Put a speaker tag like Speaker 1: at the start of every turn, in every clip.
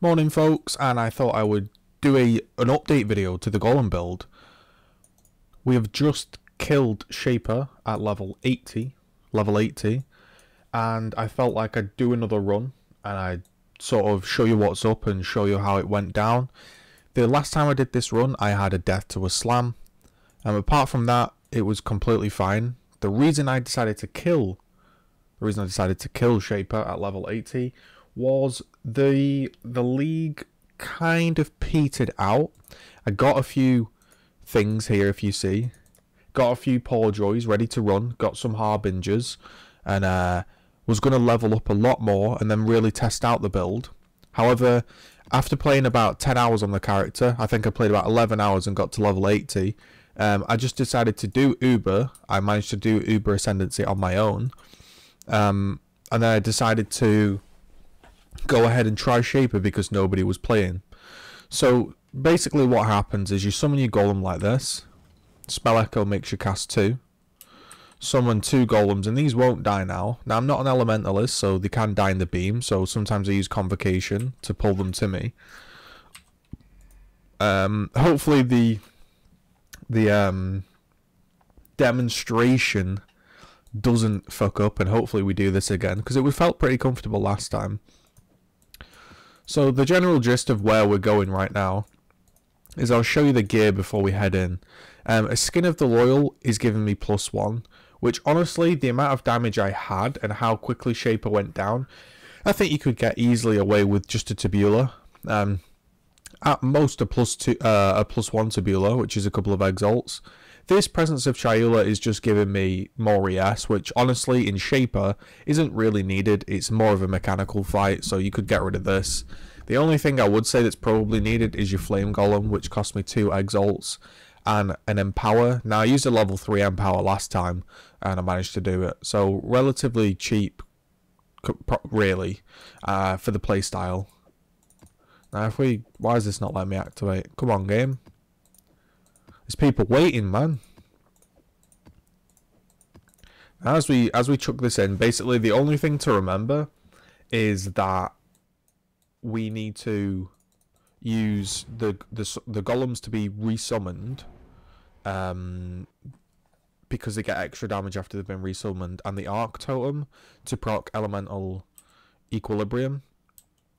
Speaker 1: Morning folks, and I thought I would do an update video to the Golem build. We have just killed Shaper at level 80, and I felt like I'd do another run and I'd sort of show you what's up and show you how it went down. The last time I did this run I had a death to a slam, and apart from that it was completely fine. The reason I decided to kill Shaper at level 80 was the league kind of petered out. I got a few things here, if you see. Got a few Poor Joys ready to run, got some Harbingers, and was going to level up a lot more and then really test out the build. However, after playing about 10 hours on the character, I think I played about 11 hours and got to level 80, I just decided to do Uber. I managed to do Uber Ascendancy on my own. And then I decided to go ahead and try Shaper because nobody was playing. So basically what happens is you summon your Golem like this. Spell Echo makes you cast 2. Summon 2 Golems, and these won't die now. Now I'm not an Elementalist, so they can die in the beam, so sometimes I use Convocation to pull them to me. Hopefully the demonstration doesn't fuck up, and hopefully we do this again, because we felt pretty comfortable last time. So the general gist of where we're going right now is I'll show you the gear before we head in. A Skin of the Loyal is giving me +1, which honestly, the amount of damage I had and how quickly Shaper went down, I think you could get easily away with just a Tabula. At most a +1 Tabula, which is a couple of Exalts. This Presence of Chayula is just giving me more ES, which honestly in Shaper isn't really needed. It's more of a mechanical fight, so you could get rid of this. The only thing I would say that's probably needed is your Flame Golem, which cost me 2 Exalts and an Empower. Now I used a level 3 Empower last time and I managed to do it. So relatively cheap, really, for the playstyle. Now why is this not letting me activate? Come on, game. There's people waiting, man. As we chuck this in, basically the only thing to remember is that we need to use the golems to be resummoned, because they get extra damage after they've been resummoned, and the Arc Totem to proc Elemental Equilibrium,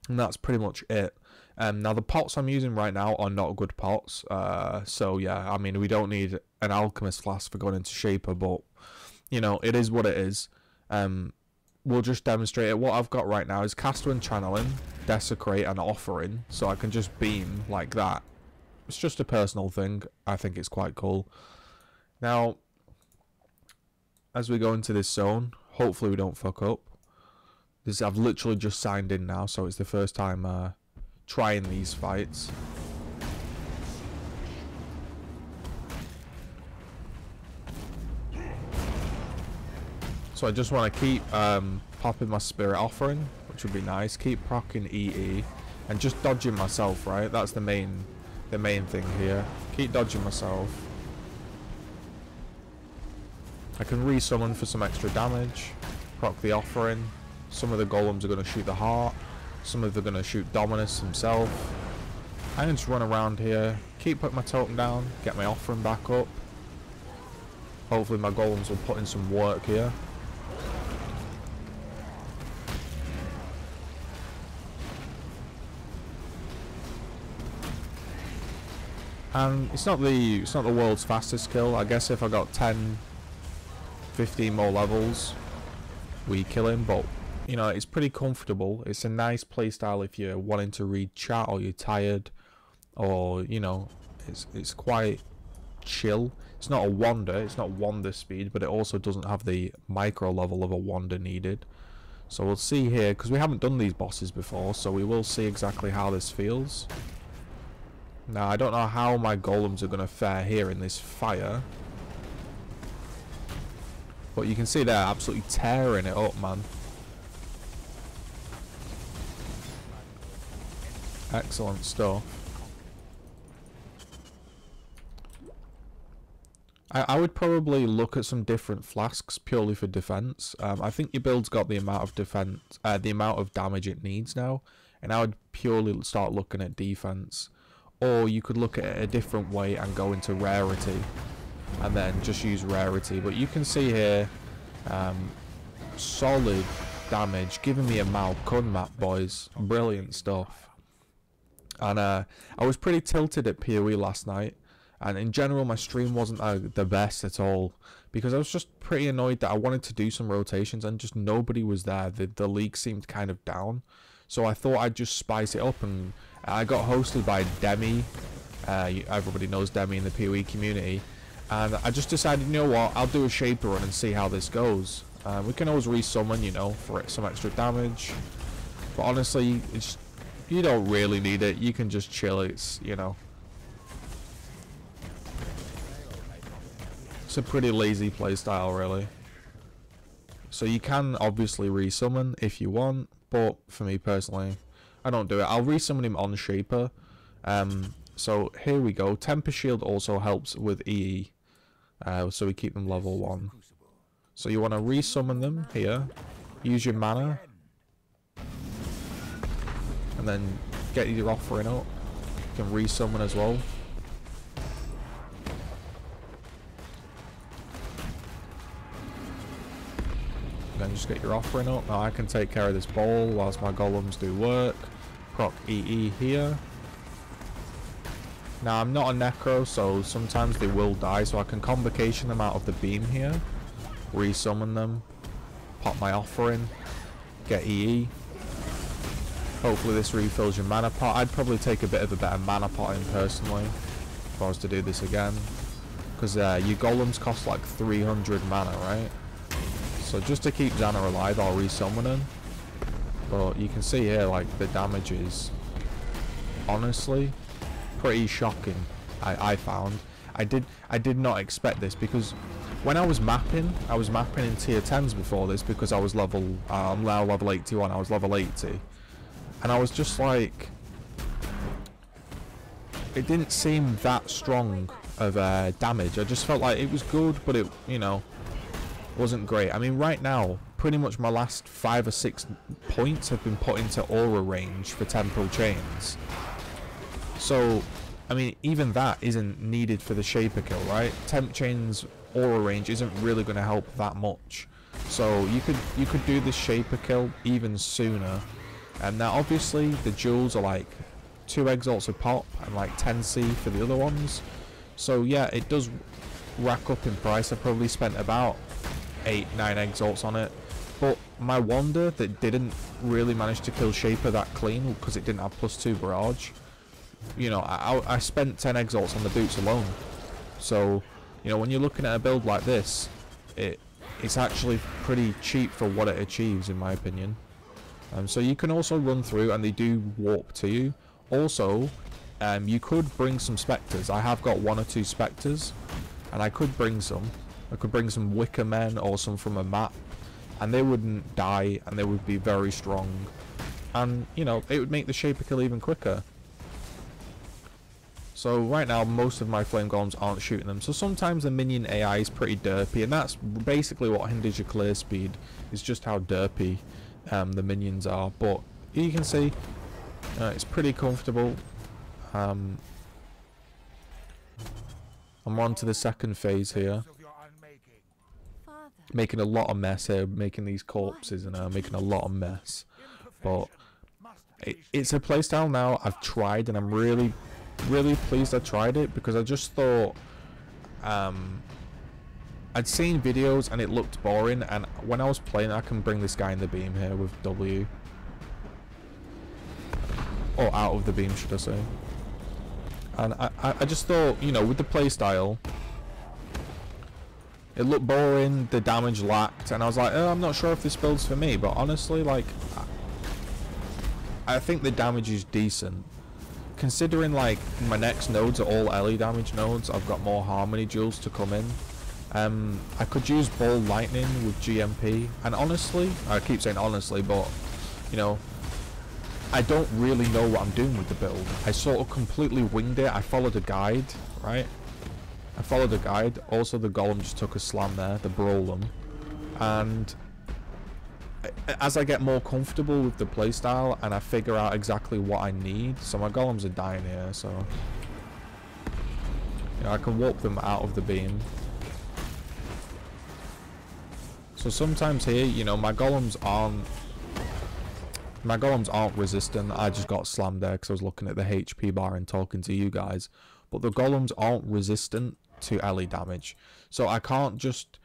Speaker 1: and that's pretty much it. Now the pots I'm using right now are not good pots, so yeah, I mean we don't need an Alchemist Flask for going into Shaper, but you know, it is what it is. We'll just demonstrate it. What I've got right now is Caster and Channeling, Desecrate and Offering, so I can just beam like that. It's just a personal thing. I think it's quite cool. Now, as we go into this zone, hopefully we don't fuck up. I've literally just signed in now, so it's the first time trying these fights. So I just want to keep popping my Spirit Offering, which would be nice. Keep proccing EE and just dodging myself, right? That's the main thing here. Keep dodging myself. I can resummon for some extra damage. Proc the Offering. Some of the golems are going to shoot the heart. Some of them are going to shoot Dominus himself. I can just run around here, keep putting my totem down, get my Offering back up. Hopefully my golems will put in some work here. And it's not the world's fastest kill. I guess if I got 10, 15 more levels, we kill him, but you know, it's pretty comfortable. It's a nice playstyle if you're wanting to read chat or you're tired, or you know, it's quite chill. It's not a Wander, it's not Wander speed, but it also doesn't have the micro level of a Wander needed. So we'll see here, because we haven't done these bosses before, so we will see exactly how this feels. Now I don't know how my golems are going to fare here in this fire, but you can see they're absolutely tearing it up, man. Excellent stuff. I would probably look at some different flasks purely for defense. I think your build's got the amount of defense, the amount of damage it needs now, and I would purely start looking at defense. Or you could look at it a different way and go into rarity, and then just use rarity. But you can see here, solid damage, giving me a Malkun map, boys. Brilliant stuff. And I was pretty tilted at PoE last night, and in general my stream wasn't the best at all, because I was just pretty annoyed that I wanted to do some rotations and just nobody was there. The league seemed kind of down, so I thought I'd just spice it up, and I got hosted by Demi. Everybody knows Demi in the PoE community, and I just decided, you know what, I'll do a Shaper run and see how this goes. We can always resummon, you know, for some extra damage, but honestly, you don't really need it. You can just chill. It's, you know, it's a pretty lazy playstyle, really. So you can obviously resummon if you want, but for me personally, I don't do it. I'll resummon him on Shaper. So here we go. Temper Shield also helps with EE, so we keep them level 1. So you want to resummon them here. Use your mana, and then get your offering up. You can resummon as well. Then just get your offering up. Now I can take care of this ball whilst my golems do work. Proc EE here. Now I'm not a necro, so sometimes they will die, so I can convocation them out of the beam here. Resummon them. Pop my offering. Get EE. Hopefully this refills your mana pot. I'd probably take a bit of a better mana pot in personally if I was to do this again, because your golems cost like 300 mana, right? So just to keep Xana alive, I'll resummon him. But you can see here, like, the damage is honestly pretty shocking. I found I did not expect this, because when I was mapping in tier 10s before this, because I was I'm now level 81. I was level 80. And I was just like, it didn't seem that strong of damage. I just felt like it was good, but it, you know, wasn't great. I mean, right now, pretty much my last 5 or 6 points have been put into aura range for temporal chains. So, I mean, even that isn't needed for the Shaper kill, right? Temp chains aura range isn't really going to help that much. So you could do this Shaper kill even sooner. And now obviously the jewels are like 2 exalts a pop and like 10C for the other ones. So yeah, it does rack up in price. I probably spent about 8-9 exalts on it. But my wonder that didn't really manage to kill Shaper that clean because it didn't have +2 barrage. You know, I spent 10 exalts on the boots alone. So, you know, when you're looking at a build like this, it's actually pretty cheap for what it achieves, in my opinion. So you can also run through, and they do warp to you. Also, you could bring some spectres. I have got 1 or 2 spectres, and I could bring some. I could bring some Wicker Men or some from a map, and they wouldn't die, and they would be very strong. And, you know, it would make the Shaper kill even quicker. So right now, most of my Flame Golems aren't shooting them. So sometimes the minion AI is pretty derpy, and that's basically what hinders your clear speed. It's just how derpy the minions are. But you can see it's pretty comfortable. I'm on to the second phase here. Making a lot of mess here, making these corpses, and making a lot of mess. But it's a playstyle now I've tried, and I'm really pleased I tried it, because I just thought I'd seen videos and it looked boring, and when I was playing, I can bring this guy in the beam here with W, or out of the beam, should I say. And I just thought, you know, with the playstyle, it looked boring, the damage lacked, and I was like, oh, I'm not sure if this build's for me. But honestly, like, I think the damage is decent. Considering, like, my next nodes are all LE damage nodes, I've got more Harmony Jewels to come in. I could use Ball Lightning with GMP, and honestly, I keep saying honestly, but, you know, I don't really know what I'm doing with the build. I sort of completely winged it. I followed a guide, right? I followed a guide. Also, the Golem just took a slam there, the Brawl them. And as I get more comfortable with the playstyle and I figure out exactly what I need. So my golems are dying here, so you know, I can warp them out of the beam. So sometimes here, you know, my golems aren't resistant. I just got slammed there because I was looking at the HP bar and talking to you guys. But the golems aren't resistant to LE damage. So I can't just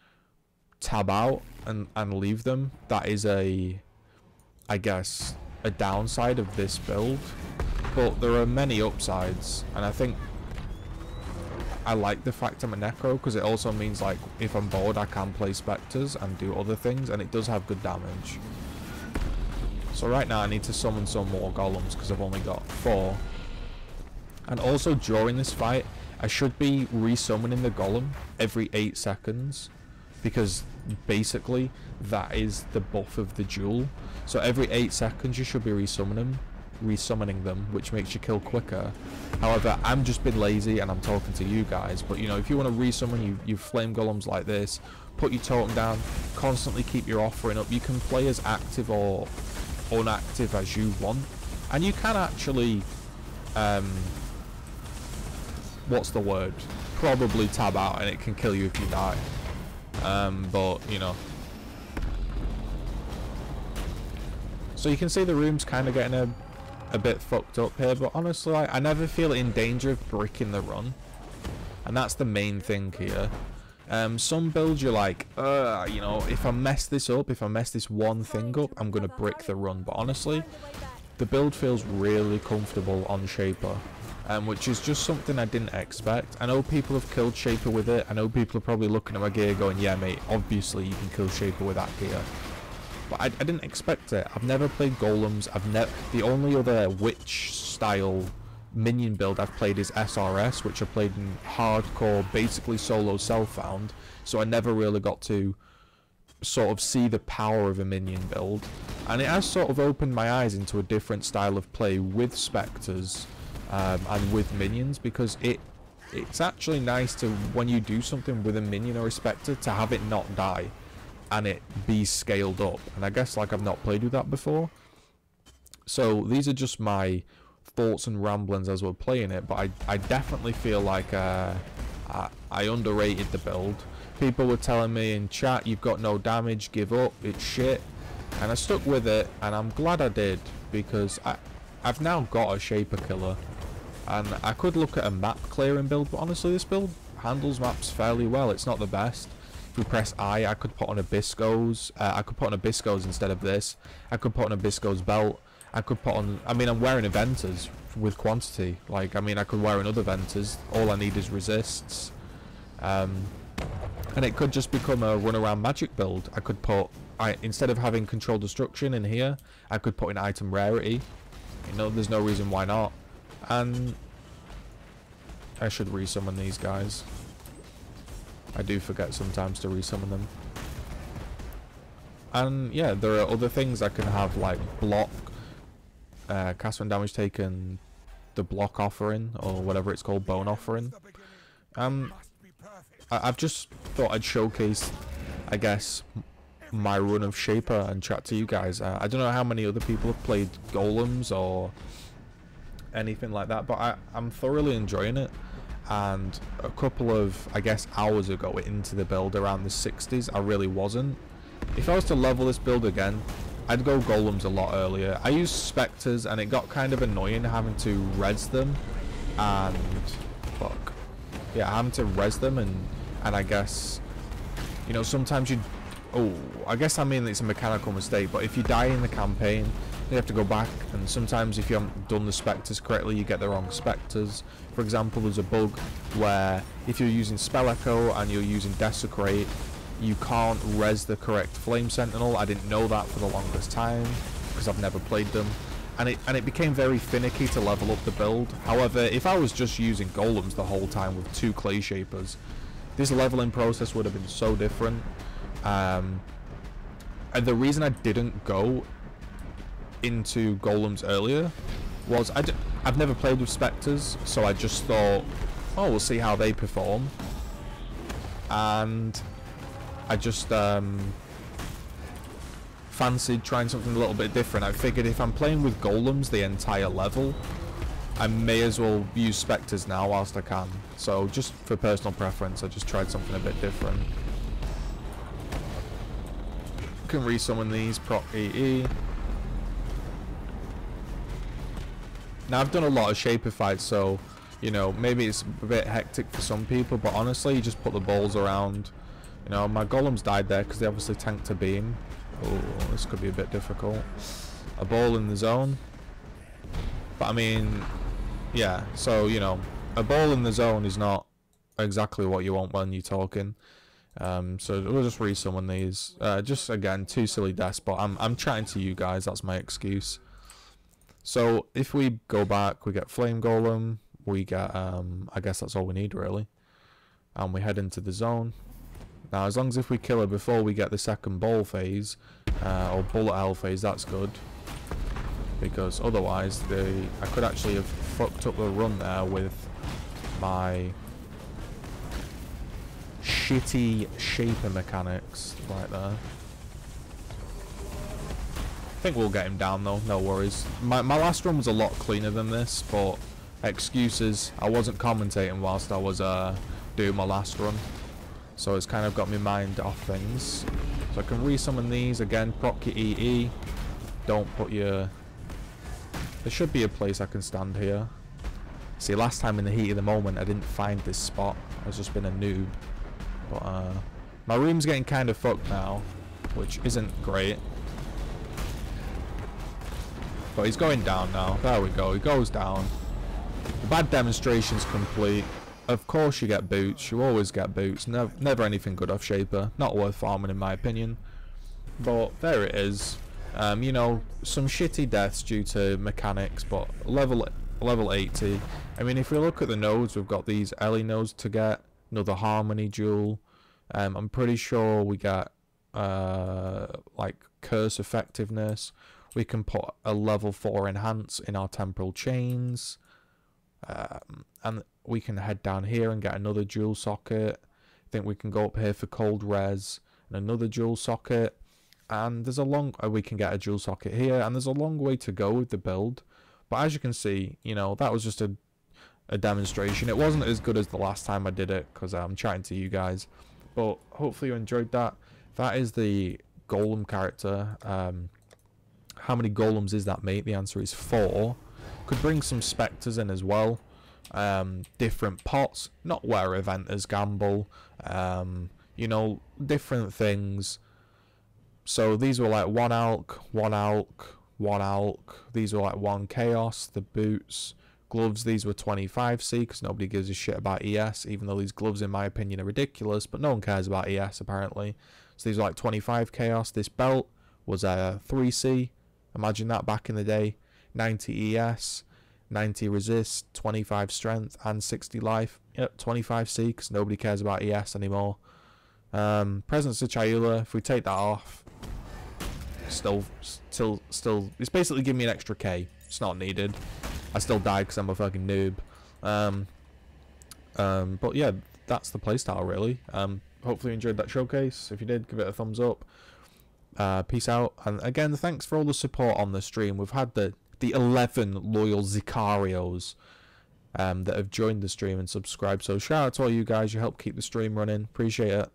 Speaker 1: tab out and leave them. That is I guess, a downside of this build. But there are many upsides. And I think I like the fact I'm a Necro because it also means, like, if I'm bored I can play Spectres and do other things. And it does have good damage. So right now I need to summon some more golems because I've only got 4. And also during this fight I should be resummoning the golem every 8 seconds. Because basically that is the buff of the duel. So every 8 seconds you should be resummoning them, which makes you kill quicker. However, I'm just been lazy and I'm talking to you guys. But you know, if you want to resummon you flame golems like this, put your totem down, constantly keep your offering up. You can play as active or unactive as you want, and you can actually what's the word, probably tab out and it can kill you if you die. But you know, so you can see the room's kind of getting a bit fucked up here, but honestly I never feel in danger of breaking the run, and that's the main thing here. Some builds you're like, you know, if I mess this up, if I mess this one thing up, I'm gonna brick the run. But honestly, the build feels really comfortable on Shaper, which is just something I didn't expect. I know people have killed Shaper with it. I know people are probably looking at my gear going, yeah mate, obviously you can kill Shaper with that gear. But I didn't expect it. I've never played golems. The only other witch style minion build I've played is SRS, which I played in hardcore, basically solo self-found. So I never really got to sort of see the power of a minion build. And it has sort of opened my eyes into a different style of play with Spectres and with minions, because it's actually nice to, when you do something with a minion or a Spectre, to have it not die and it be scaled up. And I guess, like, I've not played with that before. So these are just my thoughts and ramblings as we're playing it, but I definitely feel like I underrated the build. People were telling me in chat, you've got no damage, give up, it's shit. And I stuck with it, and I'm glad I did, because I've now got a Shaper killer. And I could look at a map clearing build, but honestly this build handles maps fairly well. It's not the best. If we press I could put on Abyssco's. I could put on Abyssco's instead of this. I could put on Abyssco's belt. I could put on, I mean, I'm wearing Aventers with quantity. Like, I mean, I could wear another Aventers. All I need is resists. And it could just become a run around magic build. I could put, instead of having control destruction in here, I could put in item rarity. You know, there's no reason why not. And I should resummon these guys. I do forget sometimes to resummon them. And yeah, there are other things I can have, like block, cast when damage taken, the block offering, or whatever it's called, bone offering. I've just thought I'd showcase, I guess, my run of Shaper and chat to you guys. I don't know how many other people have played golems or anything like that, but I'm thoroughly enjoying it. And a couple of, I guess, hours ago into the build, around the 60s, I really wasn't. If I was to level this build again, I'd go golems a lot earlier. I used Spectres and it got kind of annoying having to res them, and fuck, yeah, having to res them, and I guess, you know, sometimes you, I guess, I mean, it's a mechanical mistake, but if you die in the campaign, you have to go back, and sometimes if you haven't done the Spectres correctly, you get the wrong Spectres. For example, there's a bug where if you're using Spell Echo and you're using Desecrate, you can't res the correct Flame Sentinel. I didn't know that for the longest time because I've never played them, and it became very finicky to level up the build. However, if I was just using golems the whole time with 2 clay shapers, this leveling process would have been so different. And the reason I didn't go into golems earlier was I've never played with Spectres, so I just thought, oh, we'll see how they perform. And I just fancied trying something a little bit different. I figured if I'm playing with golems the entire level, I may as well use spectres now whilst I can. So just for personal preference, I just tried something a bit different. Can resummon these, proc EE. Now I've done a lot of shaper fights, so you know, maybe it's a bit hectic for some people, but honestly, you just put the balls around. You know, my golems died there because they obviously tanked a beam. Oh, this could be a bit difficult. A ball in the zone. But I mean, yeah, so, you know, a ball in the zone is not exactly what you want when you're talking. So we'll just resummon these. Just, again, 2 silly deaths, but I'm chatting to you guys, that's my excuse. So, if we go back, we get Flame Golem. We get, I guess that's all we need really, and we head into the zone. Now as long as if we kill her before we get the second ball phase, or bullet hell phase, that's good, because otherwise I could actually have fucked up the run there with my shitty shaper mechanics right there. I think we'll get him down though, no worries. My last run was a lot cleaner than this, but excuses, I wasn't commentating whilst I was doing my last run, so it's kind of got my mind off things. So I can resummon these again, proc your EE, don't put your... There should be a place I can stand here. See, last time in the heat of the moment I didn't find this spot, I've just been a noob. But my room's getting kind of fucked now, which isn't great. But he's going down now, there we go, he goes down. The bad demonstration's complete. Of course you get boots, you always get boots, never anything good off shaper, not worth farming in my opinion. But there it is. You know, some shitty deaths due to mechanics, but level 80. I mean, if we look at the nodes, we've got these Ellie nodes to get, another Harmony Jewel. I'm pretty sure we get like Curse Effectiveness. We can put a level 4 enhance in our temporal chains. And we can head down here and get another jewel socket. I think we can go up here for cold res and another jewel socket. And there's a long... we can get a jewel socket here, and there's a long way to go with the build. But as you can see, you know, that was just a demonstration. It wasn't as good as the last time I did it, because I'm chatting to you guys. But hopefully you enjoyed that. That is the Golem character. How many Golems is that, mate? The answer is 4. Could bring some Spectres in as well. Different pots. Not where eventers gamble. You know, different things. So these were like 1 Alk, 1 Alk, 1 Alk. These were like 1 Chaos. The boots. Gloves, these were 25C, because nobody gives a shit about ES, even though these gloves in my opinion are ridiculous, but no one cares about ES apparently. So these were like 25 Chaos. This belt was a 3C. Imagine that back in the day. 90 ES, 90 resist, 25 strength, and 60 life. Yep, 25C, because nobody cares about ES anymore. Presence of Chayula, if we take that off, still, it's basically giving me an extra K. It's not needed. I still died because I'm a fucking noob. But yeah, that's the playstyle really. Hopefully you enjoyed that showcase. If you did, give it a thumbs up. Peace out. And again, thanks for all the support on the stream. We've had the 11 loyal Zicarios that have joined the stream and subscribed. So shout out to all you guys. You help keep the stream running. Appreciate it.